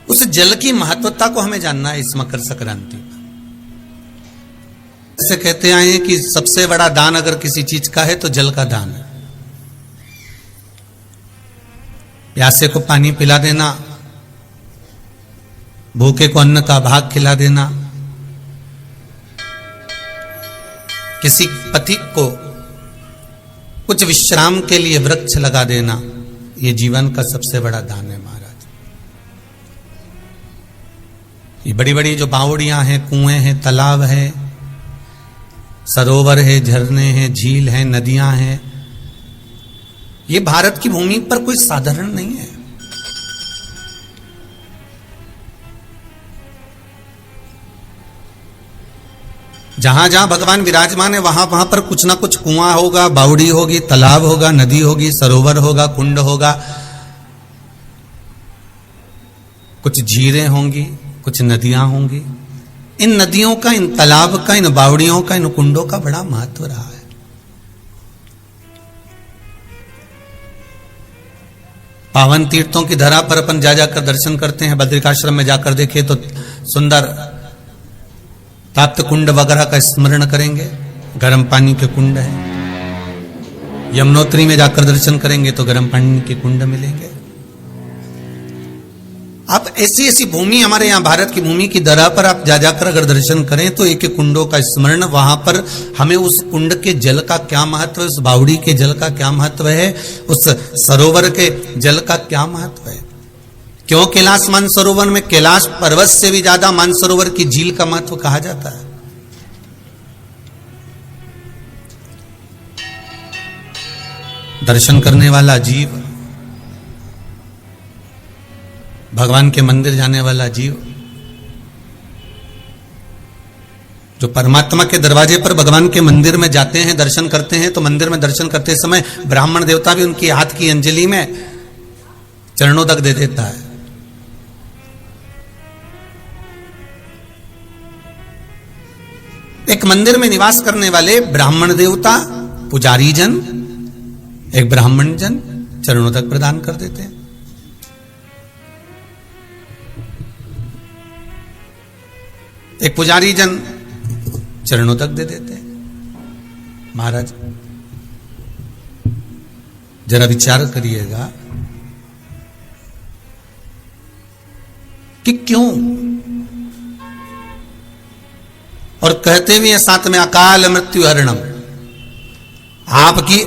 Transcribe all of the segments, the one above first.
उस जल की महत्वता को हमें जानना है इस मकर संक्रांति में। ऐसे कहते आए हैं कि सबसे बड़ा दान अगर किसी चीज का है तो जल का दान है। प्यासे को पानी पिला देना, भूखे को अन्न का भाग खिला देना, किसी पथिक को कुछ विश्राम के लिए वृक्ष लगा देना, ये जीवन का सबसे बड़ा दान है महाराज। ये बड़ी बड़ी जो बावड़ियां हैं, कुएं हैं, तालाब है, सरोवर है, झरने हैं, झील हैं, नदियां हैं, ये भारत की भूमि पर कोई साधारण नहीं है। जहां जहां भगवान विराजमान है वहां वहां पर कुछ ना कुछ कुआं होगा, बावड़ी होगी, तालाब होगा, नदी होगी, सरोवर होगा, कुंड होगा, कुछ झीलें होंगी, कुछ नदियां होंगी। इन नदियों का, इन तालाब का, इन बावड़ियों का, इन कुंडों का बड़ा महत्व रहा है। पावन तीर्थों की धरा पर अपन जा जाकर दर्शन करते हैं। बद्रिकाश्रम में जाकर देखे तो सुंदर ताप्त कुंड वगैरह का स्मरण करेंगे, गर्म पानी के कुंड है। यमुनोत्री में जाकर दर्शन करेंगे तो गर्म पानी के कुंड मिलेंगे। आप ऐसी ऐसी भूमि, हमारे यहाँ भारत की भूमि की धरा पर आप जा जाकर अगर दर्शन करें तो एक एक कुंडों का स्मरण, वहां पर हमें उस कुंड के जल का क्या महत्व है, उस बावड़ी के जल का क्या महत्व है, उस सरोवर के जल का क्या महत्व है। क्यों कैलाश मानसरोवर में कैलाश पर्वत से भी ज्यादा मानसरोवर की झील का महत्व कहा जाता है। दर्शन करने वाला जीव, भगवान के मंदिर जाने वाला जीव, जो परमात्मा के दरवाजे पर भगवान के मंदिर में जाते हैं, दर्शन करते हैं, तो मंदिर में दर्शन करते समय ब्राह्मण देवता भी उनकी हाथ की अंजलि में चरणों तक दे देता है। एक मंदिर में निवास करने वाले ब्राह्मण देवता, पुजारी जन, एक ब्राह्मण जन चरणों तक प्रदान कर देते हैं। एक पुजारी जन चरणों तक दे देते हैं। महाराज जरा विचार करिएगा कि क्यों, और कहते भी हैं साथ में अकाल मृत्यु हरणम। आपकी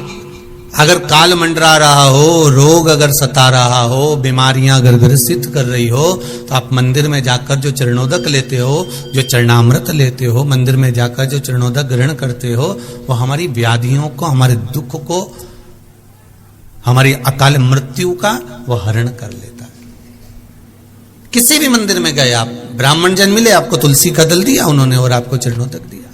अगर काल मंडरा रहा हो, रोग अगर सता रहा हो, बीमारियां अगर ग्रसित कर रही हो, तो आप मंदिर में जाकर जो चरणोदक लेते हो, जो चरणामृत लेते हो, मंदिर में जाकर जो चरणोदक ग्रहण करते हो, वो हमारी व्याधियों को, हमारे दुख को, हमारी अकाल मृत्यु का वो हरण कर लेता है। किसी भी मंदिर में गए आप, ब्राह्मण जन मिले, आपको तुलसी का दल दिया उन्होंने और आपको चरणोदक दिया।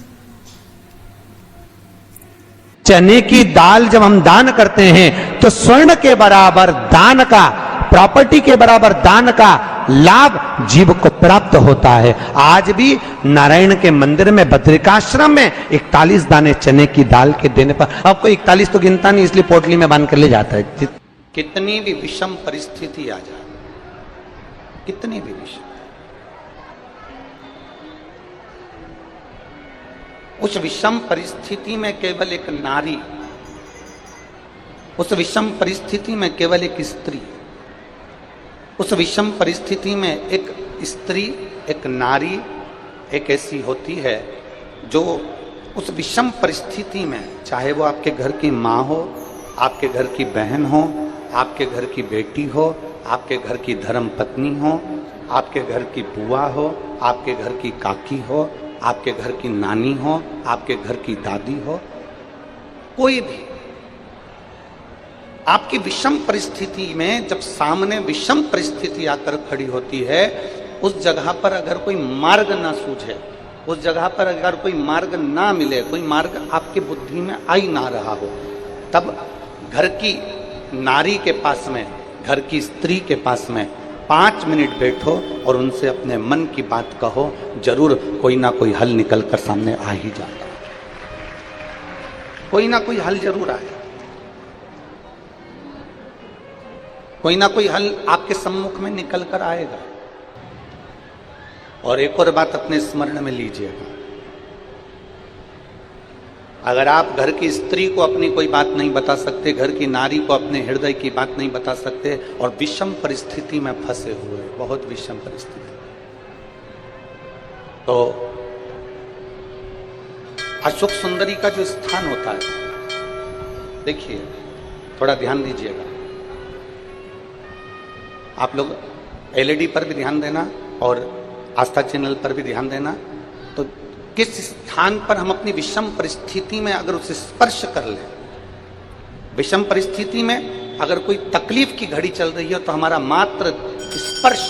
चने की दाल जब हम दान करते हैं तो स्वर्ण के बराबर दान का, प्रॉपर्टी के बराबर दान का लाभ जीव को प्राप्त होता है। आज भी नारायण के मंदिर में, बद्रिकाश्रम में 41 दाने चने की दाल के देने पर, आपको 41 तो गिनता नहीं, इसलिए पोटली में बांध कर ले जाता है। कितनी भी विषम परिस्थिति आ जाए, कितनी भी विषम, उस विषम परिस्थिति में केवल एक नारी, उस विषम परिस्थिति में केवल एक स्त्री, उस विषम परिस्थिति में एक स्त्री, एक नारी एक ऐसी होती है जो उस विषम परिस्थिति में, चाहे वो आपके घर की माँ हो, आपके घर की बहन हो, आपके घर की बेटी हो, आपके घर की धर्म पत्नी हो, आपके घर की बुआ हो, आपके घर की काकी हो, आपके घर की नानी हो, आपके घर की दादी हो, कोई भी आपकी विषम परिस्थिति में, जब सामने विषम परिस्थिति आकर खड़ी होती है, उस जगह पर अगर कोई मार्ग ना सूझे, उस जगह पर अगर कोई मार्ग ना मिले, कोई मार्ग आपकी बुद्धि में आई ना रहा हो, तब घर की नारी के पास में, घर की स्त्री के पास में 5 मिनट बैठो और उनसे अपने मन की बात कहो, जरूर कोई ना कोई हल निकल कर सामने आ ही जाता है। कोई ना कोई हल जरूर आए, कोई ना कोई हल आपके सम्मुख में निकल कर आएगा। और एक और बात अपने स्मरण में लीजिएगा, अगर आप घर की स्त्री को अपनी कोई बात नहीं बता सकते, घर की नारी को अपने हृदय की बात नहीं बता सकते, और विषम परिस्थिति में फंसे हुए, बहुत विषम परिस्थिति, तो अशोक सुंदरी का जो स्थान होता है, देखिए थोड़ा ध्यान दीजिएगा, आप लोग एलईडी पर भी ध्यान देना और आस्था चैनल पर भी ध्यान देना। तो किस स्थान पर हम अपनी विषम परिस्थिति में अगर उसे स्पर्श कर लें, विषम परिस्थिति में अगर कोई तकलीफ की घड़ी चल रही है, तो हमारा मात्र स्पर्श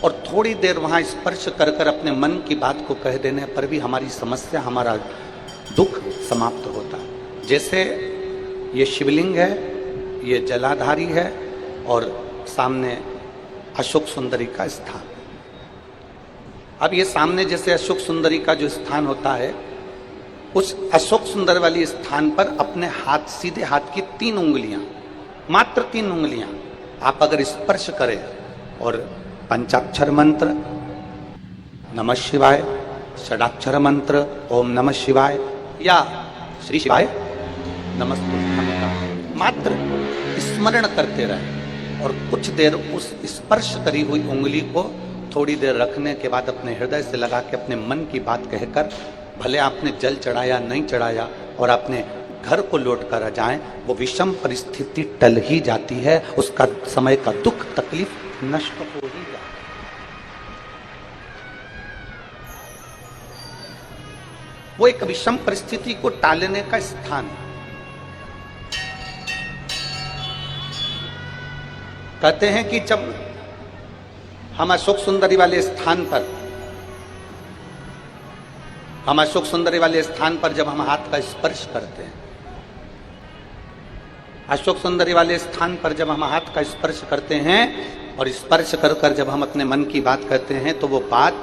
और थोड़ी देर वहां स्पर्श कर कर अपने मन की बात को कह देने पर भी हमारी समस्या, हमारा दुख समाप्त होता है। जैसे ये शिवलिंग है, ये जलाधारी है और सामने अशोक सुंदरी का स्थान। अब ये सामने जैसे अशोक सुंदरी का जो स्थान होता है, उस अशोक सुंदर वाली स्थान पर अपने हाथ, सीधे हाथ की 3 उंगलियां, मात्र 3 उंगलियां आप अगर स्पर्श करें और पंचाक्षर मंत्र नमः शिवाय, षडाक्षर मंत्र ओम नमः शिवाय या श्री शिवाय नमस्तुभ्यं का मात्र स्मरण करते रहे और कुछ देर उस स्पर्श करी हुई उंगली को थोड़ी देर रखने के बाद अपने हृदय से लगा के अपने मन की बात कहकर, भले आपने जल चढ़ाया नहीं चढ़ाया, और अपने घर को लौट कर आ जाएं, वो विषम परिस्थिति टल ही जाती है, उसका समय का दुख तकलीफ नष्ट हो ही जाता है। वो एक विषम परिस्थिति को टालने का स्थान है। कहते हैं कि जब हम अशोक सुंदरी वाले स्थान पर, जब हम हाथ का स्पर्श करते हैं, अशोक सुंदरी वाले स्थान पर जब हम हाथ का स्पर्श करते हैं और स्पर्श कर कर जब हम अपने मन की बात कहते हैं, तो वो बात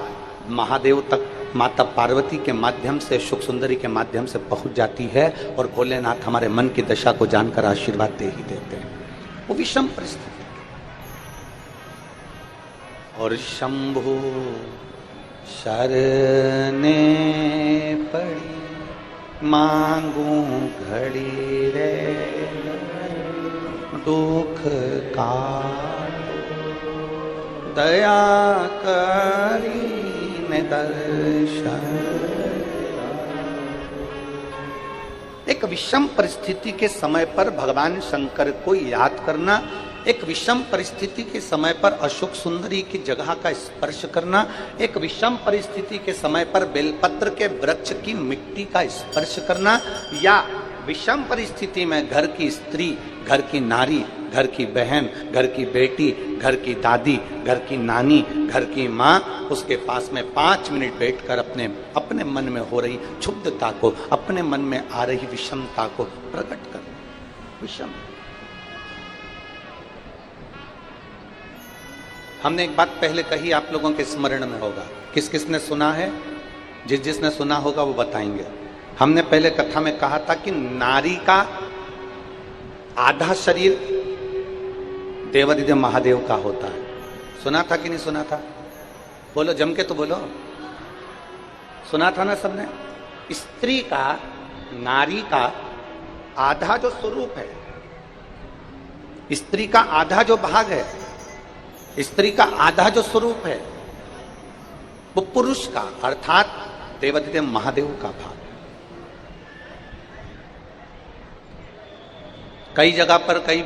महादेव तक, माता पार्वती के माध्यम से, अशोक सुंदरी के माध्यम से पहुंच जाती है और भोलेनाथ हमारे मन की दशा को जानकर आशीर्वाद दे ही देते हैं। वो विषम परिस्थिति। और शंभु शरने पड़ी मांगू घड़ी रे, दुख का दया करी ने दर्शन। एक विषम परिस्थिति के समय पर भगवान शंकर को याद करना, एक विषम परिस्थिति के समय पर अशोक सुंदरी की जगह का स्पर्श करना, एक विषम परिस्थिति के समय पर बेलपत्र के वृक्ष की मिट्टी का स्पर्श करना, या विषम परिस्थिति में घर की स्त्री, घर की नारी, घर की बहन, घर की बेटी, घर की दादी, घर की नानी, घर की माँ, उसके पास में 5 मिनट बैठकर अपने मन में हो रही क्षुब्धता को, अपने मन में आ रही विषमता को प्रकट करना। विषम, हमने एक बात पहले कही, आप लोगों के स्मरण में होगा, किस किस ने सुना है, जिसने सुना होगा वो बताएंगे। हमने पहले कथा में कहा था कि नारी का आधा शरीर देवादिदेव महादेव का होता है। सुना था कि नहीं सुना था? बोलो, जम के तो बोलो। सुना था ना सबने? स्त्री का, नारी का आधा जो स्वरूप है, स्त्री का आधा जो भाग है, स्त्री का आधा जो स्वरूप है, वो पुरुष का अर्थात देवादिदेव महादेव का भाग। कई जगह पर कई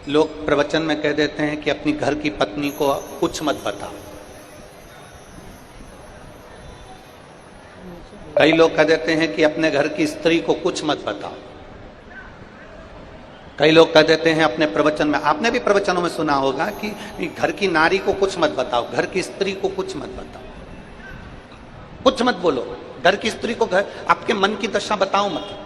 लोग प्रवचन में कह देते हैं कि अपनी घर की पत्नी को कुछ मत बताओ। कई लोग कह देते हैं कि अपने घर की स्त्री को कुछ मत बताओ। कई लोग कह देते हैं अपने प्रवचन में, आपने भी प्रवचनों में सुना होगा कि घर की नारी को कुछ मत बताओ, घर की स्त्री को कुछ मत बताओ, कुछ मत बोलो, घर की स्त्री को घर, आपके मन की दशा बताओ मत।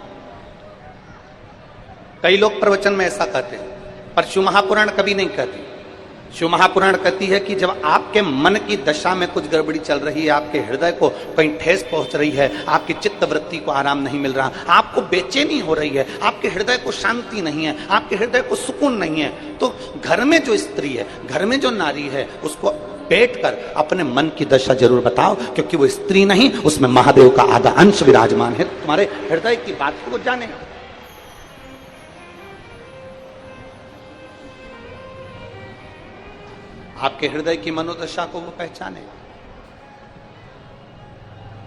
कई लोग प्रवचन में ऐसा कहते हैं, पर शिव महापुराण कभी नहीं कहती। शिव महापुराण कहती है कि जब आपके मन की दशा में कुछ गड़बड़ी चल रही है, आपके हृदय को कहीं ठेस पहुंच रही है, आपकी चित्त वृत्ति को आराम नहीं मिल रहा, आपको बेचैनी हो रही है, आपके हृदय को शांति नहीं है, आपके हृदय को सुकून नहीं है, तो घर में जो स्त्री है, घर में जो नारी है, उसको बैठकर अपने मन की दशा जरूर बताओ, क्योंकि वो स्त्री नहीं, उसमें महादेव का आधा अंश विराजमान है। तुम्हारे हृदय की बात को वो जाने। आपके हृदय की मनोदशा को वो पहचाने,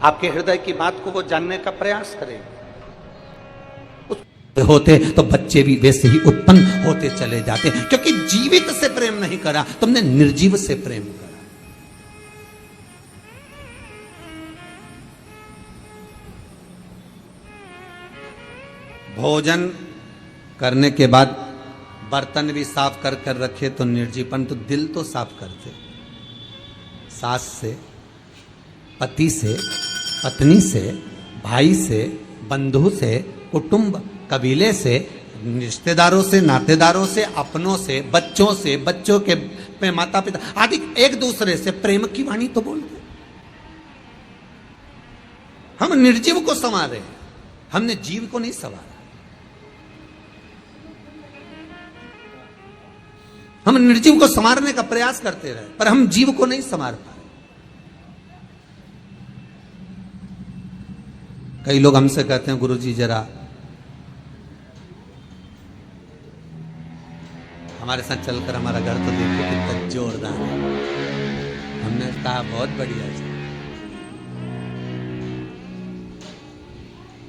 आपके हृदय की बात को वो जानने का प्रयास करे। होते तो बच्चे भी वैसे ही उत्पन्न होते चले जाते, क्योंकि जीवित से प्रेम नहीं करा, तुमने निर्जीव से प्रेम करा। भोजन करने के बाद बर्तन भी साफ कर कर रखे तो निर्जीवन, तो दिल तो साफ करते। सास से, पति से, पत्नी से, भाई से, बंधु से, कुटुंब कबीले से, रिश्तेदारों से, नातेदारों से, अपनों से, बच्चों से, बच्चों के माता पिता आदि, एक दूसरे से प्रेम की वाणी तो बोलते। हम निर्जीव को संवार रहे हैं, हमने जीव को नहीं संवारा। हम निर्जीव को संवारने का प्रयास करते रहे, पर हम जीव को नहीं संवार पाए। कई लोग हमसे कहते हैं, गुरुजी जरा हमारे साथ चलकर हमारा घर तो देखो कितना जोरदार है। हमने कहा बहुत बढ़िया है।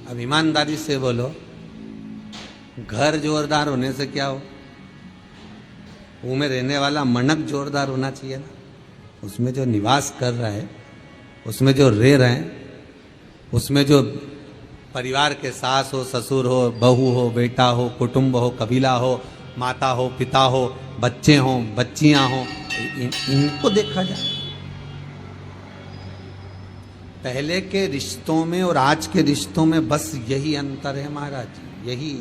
अब ईमानदारी से बोलो, घर जोरदार होने से क्या हो, वो में रहने वाला मनक जोरदार होना चाहिए ना। उसमें जो निवास कर रहा है, उसमें जो रह रहे हैं, उसमें जो परिवार के सास हो, ससुर हो, बहू हो, बेटा हो, कुटुंब हो, कबीला हो, माता हो, पिता हो, बच्चे हो, बच्चियां हो, इनको देखा जाए। पहले के रिश्तों में और आज के रिश्तों में बस यही अंतर है महाराज, यही।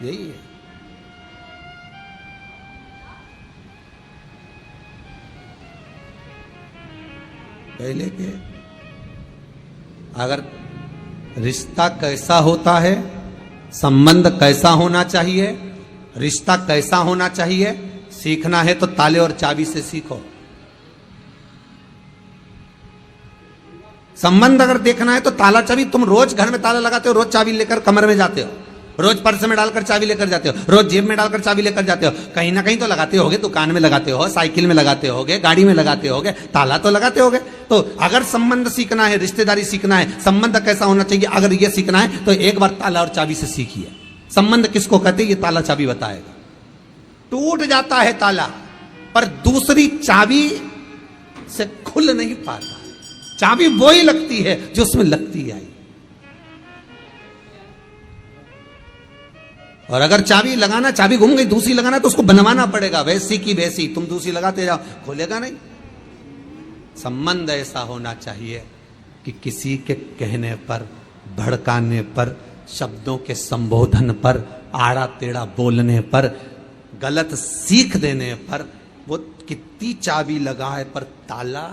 यही है। पहले के अगर रिश्ता कैसा होता है, संबंध कैसा होना चाहिए, रिश्ता कैसा होना चाहिए, सीखना है तो ताले और चाबी से सीखो। संबंध अगर देखना है तो ताला चाबी, तुम रोज घर में ताला लगाते हो, रोज चाबी लेकर कमरे में जाते हो, रोज पर्स में डालकर चाबी लेकर जाते हो, रोज जेब में डालकर चाबी लेकर जाते हो, कहीं ना कहीं तो लगाते होगे, दुकान में लगाते हो, साइकिल में लगाते होगे, गाड़ी में लगाते होगे, ताला तो लगाते होगे। तो अगर संबंध सीखना है, रिश्तेदारी सीखना है, संबंध कैसा होना चाहिए, अगर ये सीखना है तो एक बार ताला और चाबी से सीखिए। संबंध किसको कहते हैं, ये ताला चाबी बताएगा। टूट जाता है ताला, पर दूसरी चाबी से खुल नहीं पाता। चाबी वो ही लगती है जो उसमें लगती आई। और अगर चाबी लगाना, चाबी घूम गई, दूसरी लगाना तो उसको बनवाना पड़ेगा, वैसी की वैसी। तुम दूसरी लगाते जाओ, खोलेगा नहीं। संबंध ऐसा होना चाहिए कि किसी के कहने पर, भड़काने पर, शब्दों के संबोधन पर, आड़ा टेढ़ा बोलने पर, गलत सीख देने पर, वो कितनी चाबी लगाए पर ताला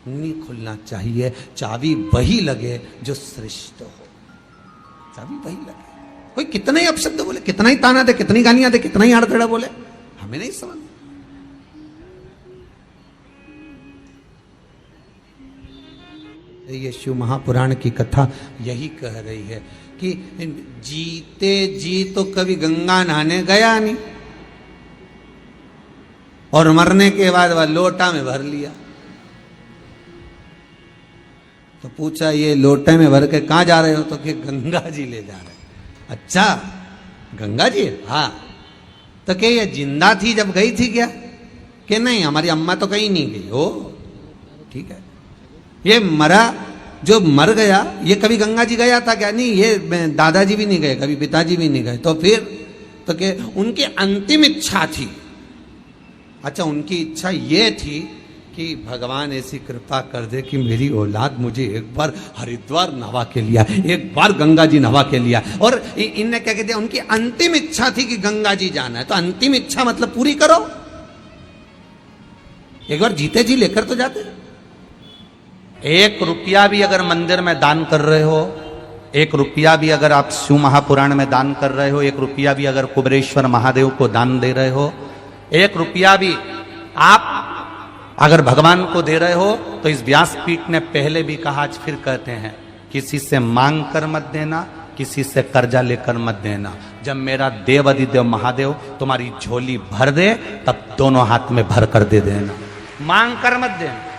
नहीं खुलना चाहिए। चाबी वही लगे जो श्रेष्ठ हो, चाबी वही लगे। कोई कितना ही अपशब्द बोले, कितना ही ताना दे, कितनी गालियां दे, कितना ही आड़ा टेढ़ा बोले, हमें नहीं समझ। ये शिव महापुराण की कथा यही कह रही है कि जीते जी तो कभी गंगा नहाने गया नहीं, और मरने के बाद वह लोटा में भर लिया। तो पूछा, ये लोटे में भर के कहां जा रहे हो? तो कि गंगा जी ले जा रहे। अच्छा, गंगा जी? हाँ। तो क्या ये जिंदा थी जब गई थी क्या? कि नहीं, हमारी अम्मा तो कहीं नहीं गई। ओ ठीक है। ये मरा, जो मर गया, ये कभी गंगा जी गया था क्या? नहीं, ये दादाजी भी नहीं गए, कभी पिताजी भी नहीं गए। तो फिर तो कि उनकी अंतिम इच्छा थी। अच्छा, उनकी इच्छा ये थी कि भगवान ऐसी कृपा कर दे कि मेरी औलाद मुझे एक बार हरिद्वार नहा के लिया, एक बार गंगा जी नहा के लिया। और इनने क्या कहते हैं, उनकी अंतिम इच्छा थी कि गंगा जी जाना है। तो अंतिम इच्छा मतलब पूरी करो। एक बार जीते जी लेकर तो जाते। 1 रुपया भी अगर मंदिर में दान कर रहे हो, एक रुपया भी अगर आप शिव महापुराण में दान कर रहे हो, एक रुपया भी अगर कुबेरेश्वर महादेव को दान दे रहे हो, एक रुपया भी आप अगर भगवान को दे रहे हो, तो इस व्यासपीठ ने पहले भी कहा, आज फिर कहते हैं, किसी से मांग कर मत देना, किसी से कर्जा लेकर मत देना। जब मेरा देव अधिदेव महादेव तुम्हारी झोली भर दे, तब दोनों हाथ में भर कर दे देना, मांग कर मत देना।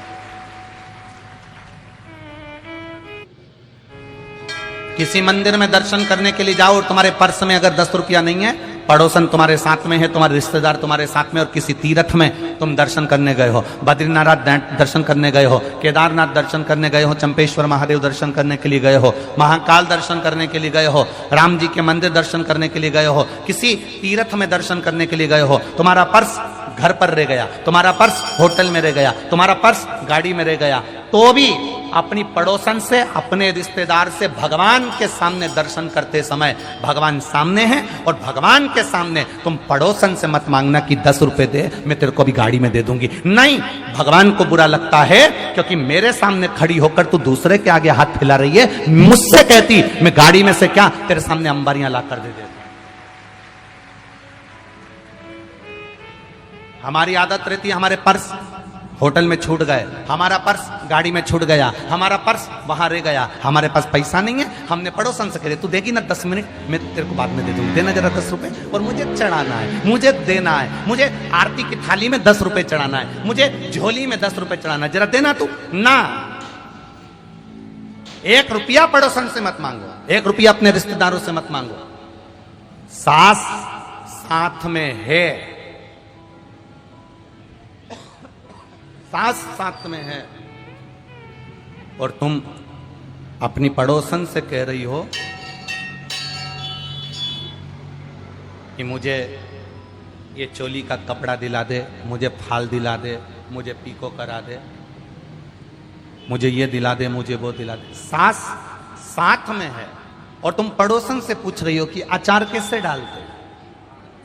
किसी मंदिर में दर्शन करने के लिए जाओ और तुम्हारे पर्स में अगर 10 रुपया नहीं है, पड़ोसन तुम्हारे साथ में है, तुम्हारे रिश्तेदार तुम्हारे साथ में, और किसी तीर्थ में तुम दर्शन करने गए हो, बद्रीनाथ दर्शन करने गए हो, केदारनाथ दर्शन करने गए हो, चंपेश्वर महादेव दर्शन करने के लिए गए हो, महाकाल दर्शन करने के लिए गए हो, राम जी के मंदिर दर्शन करने के लिए गए हो, किसी तीर्थ में दर्शन करने के लिए गए हो, तुम्हारा पर्स घर पर रह गया, तुम्हारा पर्स होटल में रह गया, तुम्हारा पर्स गाड़ी में रह गया, तो भी अपनी पड़ोसन से, अपने रिश्तेदार से भगवान के सामने दर्शन करते समय, भगवान सामने है और भगवान के सामने तुम पड़ोसन से मत मांगना कि 10 रुपए दे, मैं तेरे को भी गाड़ी में दे दूंगी। नहीं, भगवान को बुरा लगता है क्योंकि मेरे सामने खड़ी होकर तू दूसरे के आगे हाथ फैला रही है। मुझसे कहती मैं गाड़ी में से क्या तेरे सामने अंबारियां ला कर दे देता। हमारी आदत रहती है, हमारे पर्स होटल में छूट गए, हमारा पर्स गाड़ी में छूट गया, हमारा पर्स वहां रह गया, हमारे पास पैसा नहीं है, हमने पड़ोसन से कह तू देगी ना 10 मिनट, मैं तेरे को बाद में दे दूंगी, देना जरा 10 रुपए, और मुझे चढ़ाना है, मुझे देना है, मुझे आरती की थाली में 10 रुपए चढ़ाना है, मुझे झोली में 10 रुपए चढ़ाना है, जरा देना तू ना। 1 रुपया पड़ोसन से मत मांगो, 1 रुपया अपने रिश्तेदारों से मत मांगो। सास साथ में है, सास साथ में है, और तुम अपनी पड़ोसन से कह रही हो कि मुझे ये चोली का कपड़ा दिला दे, मुझे फाल दिला दे, मुझे पीको करा दे, मुझे ये दिला दे, मुझे वो दिला दे। सास साथ में है और तुम पड़ोसन से पूछ रही हो कि अचार कैसे डालते।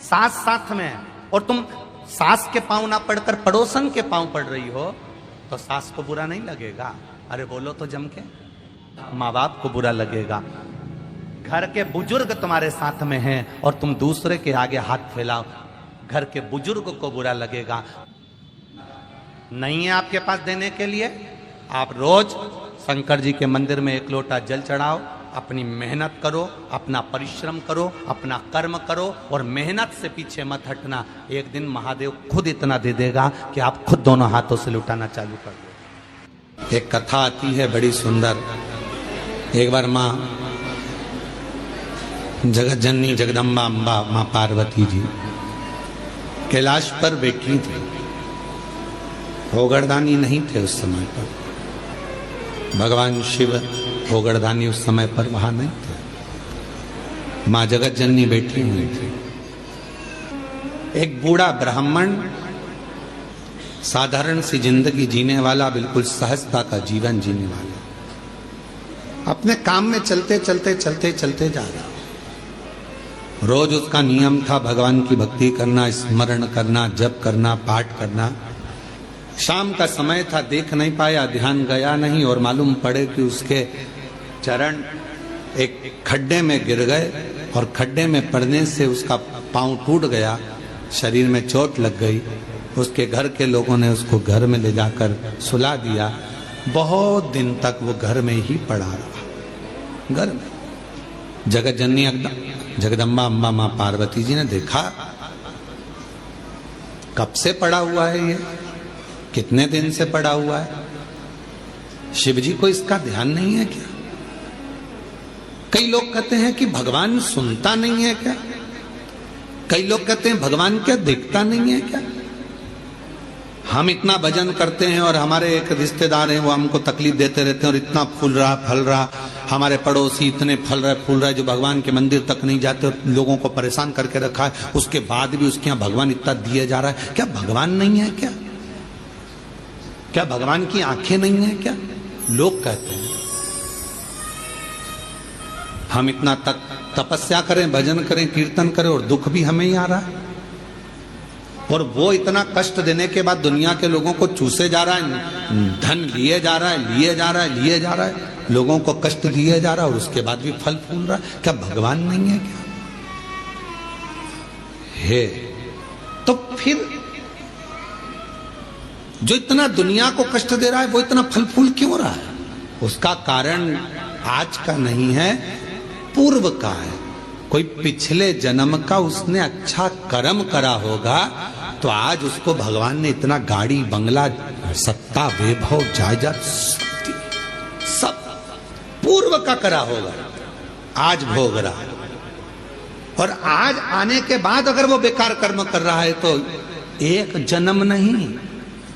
सास साथ में है और तुम सास के पांव ना पढ़कर पड़ोसन के पांव पढ़ रही हो, तो सास को बुरा नहीं लगेगा? अरे बोलो तो जम के, माँ बाप को बुरा लगेगा। घर के बुजुर्ग तुम्हारे साथ में हैं और तुम दूसरे के आगे हाथ फैलाओ, घर के बुजुर्ग को बुरा लगेगा। नहीं है आपके पास देने के लिए, आप रोज शंकर जी के मंदिर में 1 लोटा जल चढ़ाओ, अपनी मेहनत करो, अपना परिश्रम करो, अपना कर्म करो और मेहनत से पीछे मत हटना। एक दिन महादेव खुद इतना दे देगा कि आप खुद दोनों हाथों से लुटाना चालू कर दो। एक कथा आती है बड़ी सुंदर। एक बार माँ जगत जननी जगदम्बा अम्बा माँ पार्वती जी कैलाश पर बैठी थी। भोगरदानी नहीं थे उस समय पर, भगवान शिव भोगरदानी उस समय पर वहां नहीं थे। मां जगत जननी बैठी हुई थी। एक बूढ़ा ब्राह्मण, साधारण सी जिंदगी जीने वाला, बिल्कुल सहजता का जीवन जीने वाला, अपने काम में चलते चलते चलते चलते जा रहा। रोज उसका नियम था भगवान की भक्ति करना, स्मरण करना, जप करना, पाठ करना। शाम का समय था, देख नहीं पाया, ध्यान गया नहीं और मालूम पड़े कि उसके चरण एक खड्डे में गिर गए और खड्डे में पड़ने से उसका पांव टूट गया, शरीर में चोट लग गई। उसके घर के लोगों ने उसको घर में ले जाकर सुला दिया। बहुत दिन तक वो घर में ही पड़ा रहा। घर में जगत जननी जगदम्बा अम्बा माँ पार्वती जी ने देखा, कब से पड़ा हुआ है ये, कितने दिन से पड़ा हुआ है, शिव जी को इसका ध्यान नहीं है क्या? कई लोग कहते हैं कि भगवान सुनता नहीं है क्या? कई लोग कहते हैं भगवान क्या देखता नहीं है क्या? हम इतना भजन करते हैं और हमारे एक रिश्तेदार हैं, वो हमको तकलीफ देते रहते हैं और इतना फूल रहा फल रहा, हमारे पड़ोसी इतने फल रहे फूल रहे जो भगवान के मंदिर तक नहीं जाते और लोगों को परेशान करके रखा है। उसके बाद भी उसके यहाँ भगवान इतना दिए जा रहा है। क्या भगवान नहीं है क्या? क्या भगवान की आंखें नहीं है क्या? लोग कहते हैं। हम इतना तपस्या करें, भजन करें, कीर्तन करें और दुख भी हमें ही आ रहा है। और वो इतना कष्ट देने के बाद दुनिया के लोगों को चूसे जा रहा है, धन लिए जा रहा है, लिए जा रहा है, लिए जा रहा है। लोगों को कष्ट दिया जा रहा और उसके बाद भी फल फूल रहा, क्या भगवान नहीं है क्या? है तो फिर जो इतना दुनिया को कष्ट दे रहा है वो इतना फल फूल क्यों रहा है? उसका कारण आज का नहीं है, पूर्व का है। कोई पिछले जन्म का उसने अच्छा कर्म करा होगा तो आज उसको भगवान ने इतना गाड़ी बंगला सत्ता वैभव जायदाद सब पूर्व का करा होगा, आज भोग रहा। और आज आने के बाद अगर वो बेकार कर्म कर रहा है तो एक जन्म नहीं,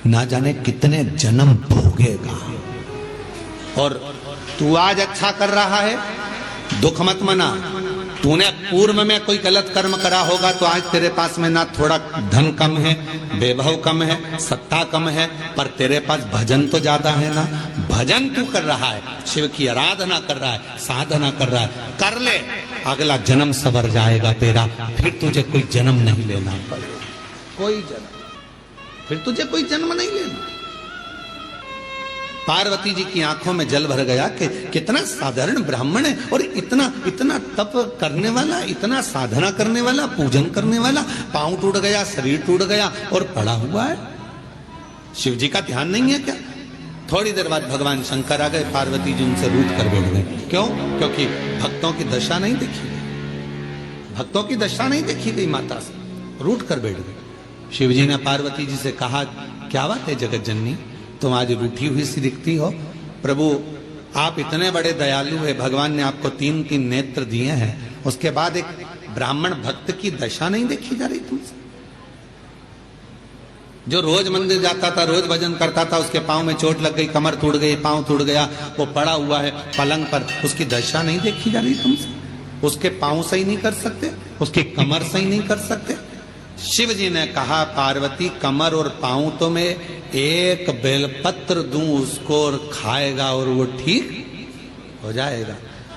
ना जाने कितने जन्म भोगेगा। और तू आज अच्छा कर रहा है, दुख मत मना। तूने पूर्व में कोई गलत कर्म करा होगा तो आज तेरे पास में ना थोड़ा धन कम है, वैभव कम है, सत्ता कम है, पर तेरे पास भजन तो ज्यादा है ना। भजन तू कर रहा है, शिव की आराधना कर रहा है, साधना कर रहा है, कर ले, अगला जन्म सवर जाएगा तेरा। फिर तुझे कोई जन्म नहीं लेना पड़ेगा, कोई जन्म, फिर तुझे कोई जन्म नहीं लेना। पार्वती जी की आंखों में जल भर गया कि कितना साधारण ब्राह्मण है और इतना इतना तप करने वाला, इतना साधना करने वाला, पूजन करने वाला, पांव टूट गया, शरीर टूट गया और पड़ा हुआ है। शिव जी का ध्यान नहीं है क्या? थोड़ी देर बाद भगवान शंकर आ गए, पार्वती जी उनसे रूठ कर बैठ गए। क्यों? क्योंकि भक्तों की दशा नहीं देखी गई, भक्तों की दशा नहीं देखी गई माता से, रूठ कर बैठ गए। शिव जी ने पार्वती जी से कहा, क्या बात है जगत जननी, तुम आज रूठी हुई सी दिखती हो। प्रभु आप इतने बड़े दयालु है, भगवान ने आपको 3-3 नेत्र दिए हैं, उसके बाद एक ब्राह्मण भक्त की दशा नहीं देखी जा रही तुमसे? जो रोज मंदिर जाता था, रोज भजन करता था, उसके पांव में चोट लग गई, कमर टूट गई, पांव टूट गया, वो पड़ा हुआ है पलंग पर, उसकी दशा नहीं देखी जा रही तुमसे? उसके पांव सही नहीं कर सकते, उसकी कमर सही नहीं कर सकते? शिव जी ने कहा, पार्वती कमर और पांव तो मैं एक बेलपत्र दूं उसको और खाएगा और वो ठीक हो जाएगा,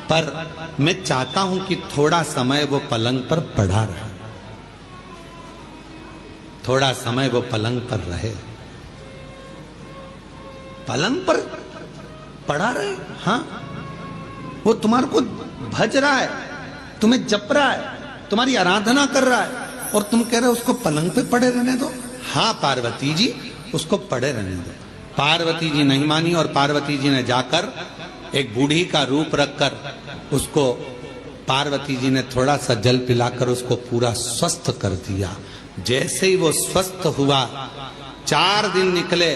पर मैं चाहता हूं कि थोड़ा समय वो पलंग पर पड़ा रहे, थोड़ा समय वो पलंग पर रहे, पलंग पर पड़ा रहे। हाँ, वो तुम्हारे को भज रहा है, तुम्हें जप रहा है, तुम्हारी आराधना कर रहा है और तुम कह रहे हो उसको पलंग पे पड़े रहने दो। हाँ पार्वती जी, उसको पड़े रहने दो। पार्वती जी नहीं मानी और पार्वती जी ने जाकर एक बूढ़ी का रूप रखकर उसको, पार्वती जी ने थोड़ा सा जल पिलाकर उसको पूरा स्वस्थ कर दिया। जैसे ही वो स्वस्थ हुआ, 4 दिन निकले,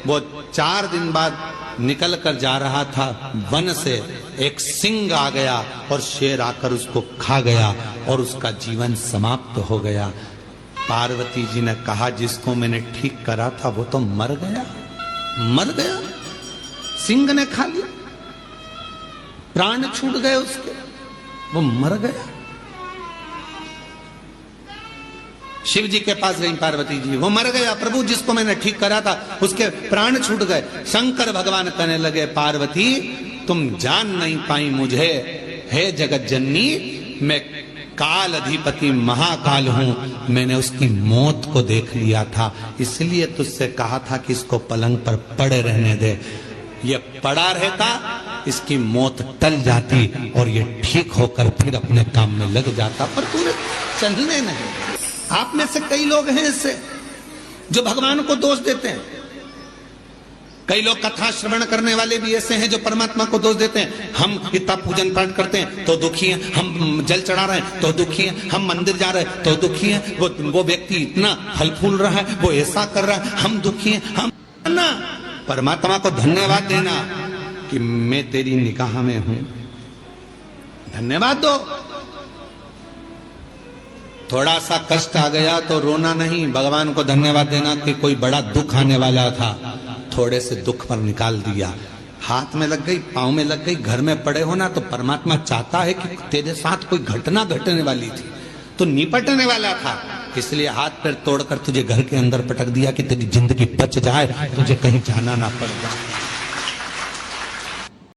वो 4 दिन बाद निकल कर जा रहा था, वन से एक सिंह आ गया और शेर आकर उसको खा गया और उसका जीवन समाप्त हो गया। पार्वती जी ने कहा, जिसको मैंने ठीक करा था वो तो मर गया, मर गया, सिंह ने खा लिया, प्राण छूट गए उसके, वो मर गया। शिव जी के पास गई पार्वती जी, वो मर गया प्रभु, जिसको मैंने ठीक करा था उसके प्राण छूट गए। शंकर भगवान कहने लगे, पार्वती तुम जान नहीं पाई मुझे, हे जगत जननी, मैं काल अधिपति महाकाल हूं, मैंने उसकी मौत को देख लिया था, इसलिए तुझसे कहा था कि इसको पलंग पर पड़े रहने दे। ये पड़ा रहता, इसकी मौत टल जाती और ये ठीक होकर फिर अपने काम में लग जाता, पर तूने चलने नहीं। आप में से कई लोग हैं ऐसे जो भगवान को दोष देते हैं, कई लोग कथा श्रवण करने वाले भी ऐसे हैं जो परमात्मा को दोष देते हैं। हम इतना पूजन पाठ करते हैं तो दुखी हैं, हम जल चढ़ा रहे हैं तो दुखी हैं, हम मंदिर जा रहे हैं तो दुखी हैं, वो व्यक्ति इतना फल फूल रहा है, वो ऐसा कर रहा है, हम दुखी हैं। हम ना परमात्मा को धन्यवाद देना कि मैं तेरी निगाह में हूं, धन्यवाद दो। थोड़ा सा कष्ट आ गया तो रोना नहीं, भगवान को धन्यवाद देना कि कोई बड़ा दुख आने वाला था, थोड़े से दुख पर निकाल दिया। हाथ में लग गई, पांव में लग गई, घर में पड़े हो ना, तो परमात्मा चाहता है कि तेरे साथ कोई घटना घटने वाली थी तो निपटने वाला था, इसलिए हाथ पैर तोड़कर तुझे घर के अंदर पटक दिया कि तेरी जिंदगी बच जाए, तुझे कहीं जाना ना पड़े।